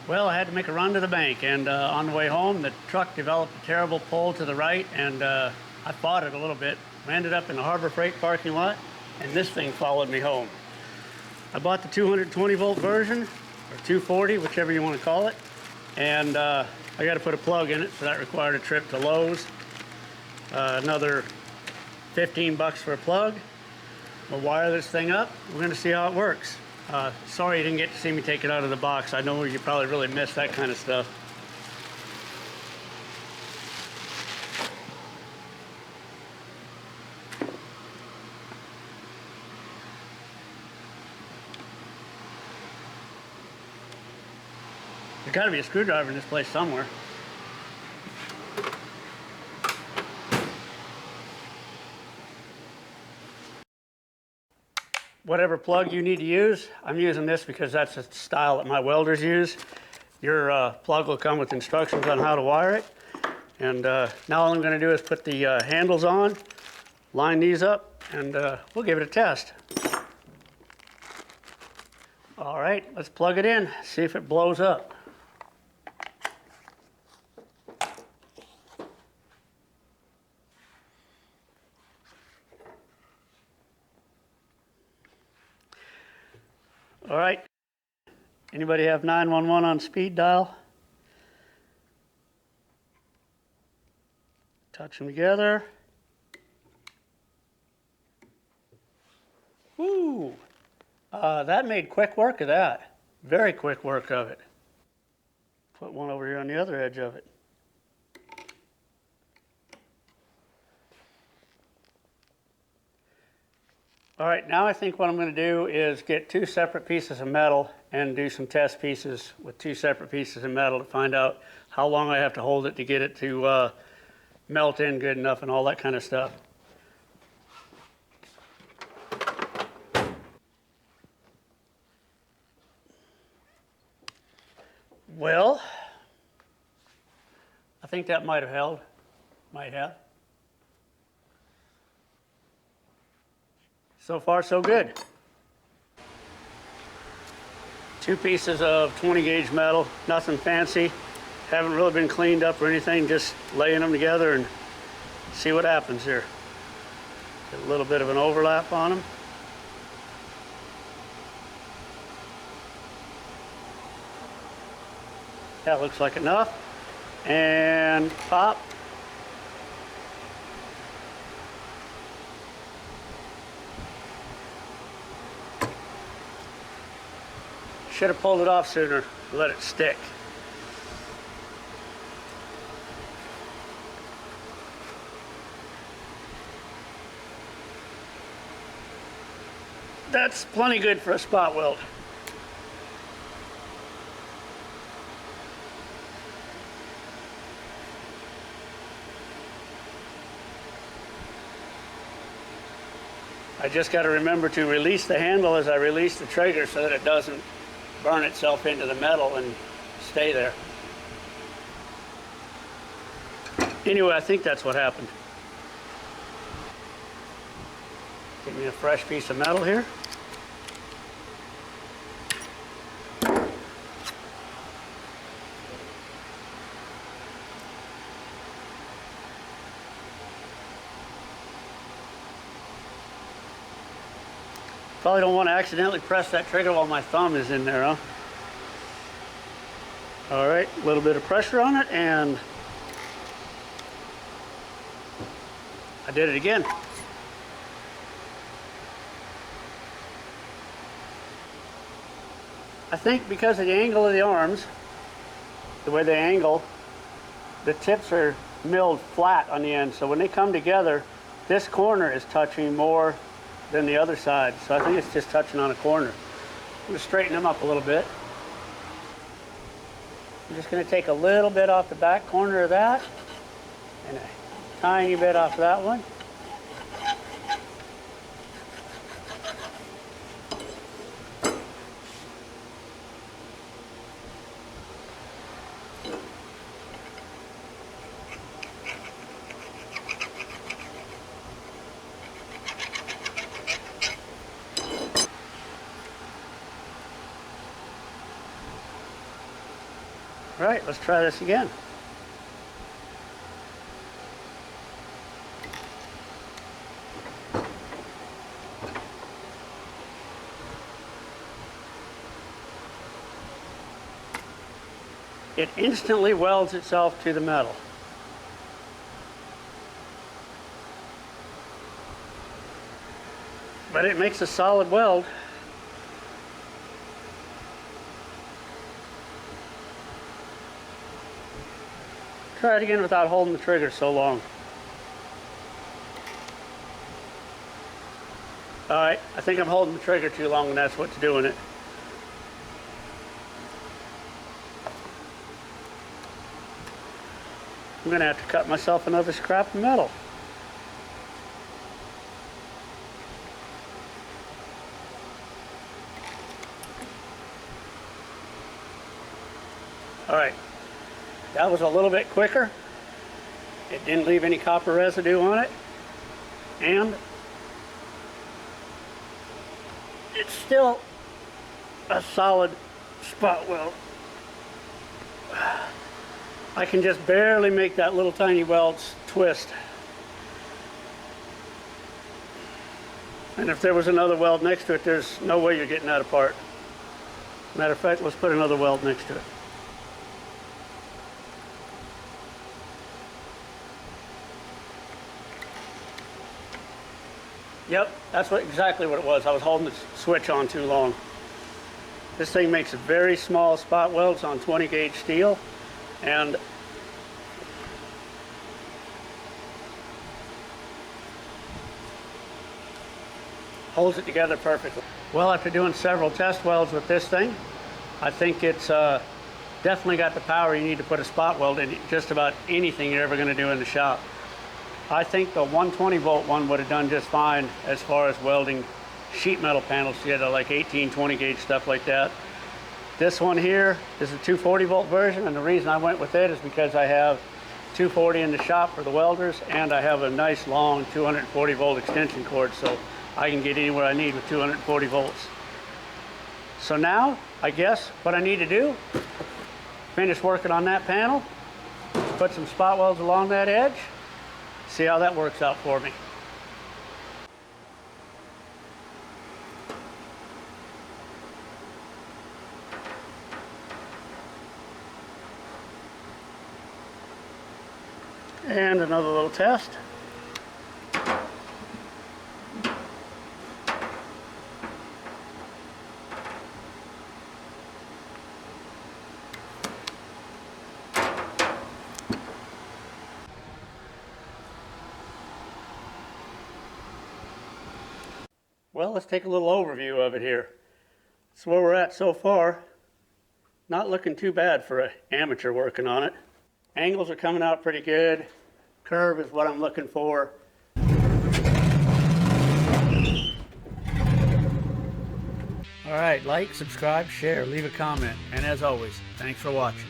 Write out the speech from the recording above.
Well, I had to make a run to the bank, and on the way home, the truck developed a terrible pull to the right, and I fought it a little bit. I ended up in the Harbor Freight parking lot, and this thing followed me home. I bought the 220 volt version, or 240, whichever you want to call it, and I got to put a plug in it, so that required a trip to Lowe's. Another 15 bucks for a plug. We'll wire this thing up. We're going to see how it works. Sorry you didn't get to see me take it out of the box. I know you probably really miss that kind of stuff. There's got to be a screwdriver in this place somewhere. Whatever plug you need to use, I'm using this because that's the style that my welders use. Your plug will come with instructions on how to wire it. And now all I'm going to do is put the handles on, line these up, and we'll give it a test. All right, let's plug it in, see if it blows up. All right, anybody have 911 on speed dial? Touch them together. Woo! That made quick work of that. Very quick work of it. Put one over here on the other edge of it. All right, now I think what I'm going to do is get two separate pieces of metal and do some test pieces with two separate pieces of metal to find out how long I have to hold it to get it to melt in good enough and all that kind of stuff. Well, I think that might have held. Might have. So far, so good. Two pieces of 20 gauge metal, nothing fancy. Haven't really been cleaned up or anything, just laying them together and see what happens here. Get a little bit of an overlap on them. That looks like enough. And pop. Should have pulled it off sooner, let it stick. That's plenty good for a spot weld. I just got to remember to release the handle as I release the trigger so that it doesn't burn itself into the metal and stay there. Anyway, I think that's what happened. Give me a fresh piece of metal here. Probably don't want to accidentally press that trigger while my thumb is in there, huh? All right, a little bit of pressure on it, and I did it again. I think because of the angle of the arms, the way they angle, the tips are milled flat on the end. So when they come together, this corner is touching more than the other side. So I think it's just touching on a corner. I'm going to straighten them up a little bit. I'm just going to take a little bit off the back corner of that and a tiny bit off that one. All right, let's try this again. It instantly welds itself to the metal. But it makes a solid weld. Try it again without holding the trigger so long. All right, I think I'm holding the trigger too long and that's what's doing it. I'm gonna have to cut myself another scrap of metal. All right, that was a little bit quicker. It didn't leave any copper residue on it. And it's still a solid spot weld. I can just barely make that little tiny weld twist. And if there was another weld next to it, there's no way you're getting that apart. Matter of fact, let's put another weld next to it. Yep, that's exactly what it was. I was holding the switch on too long. This thing makes very small spot welds on 20 gauge steel and holds it together perfectly. Well, after doing several test welds with this thing, I think it's definitely got the power you need to put a spot weld in just about anything you're ever going to do in the shop. I think the 120 volt one would have done just fine as far as welding sheet metal panels together, like 18, 20 gauge stuff like that. This one here is a 240 volt version, and the reason I went with it is because I have 240 in the shop for the welders, and I have a nice long 240 volt extension cord, so I can get anywhere I need with 240 volts. So now, I guess what I need to do, finish working on that panel, put some spot welds along that edge, see how that works out for me. And another little test. Well, let's take a little overview of it here. That's where we're at so far. Not looking too bad for an amateur working on it. Angles are coming out pretty good. Curve is what I'm looking for. All right, like, subscribe, share, leave a comment. And as always, thanks for watching.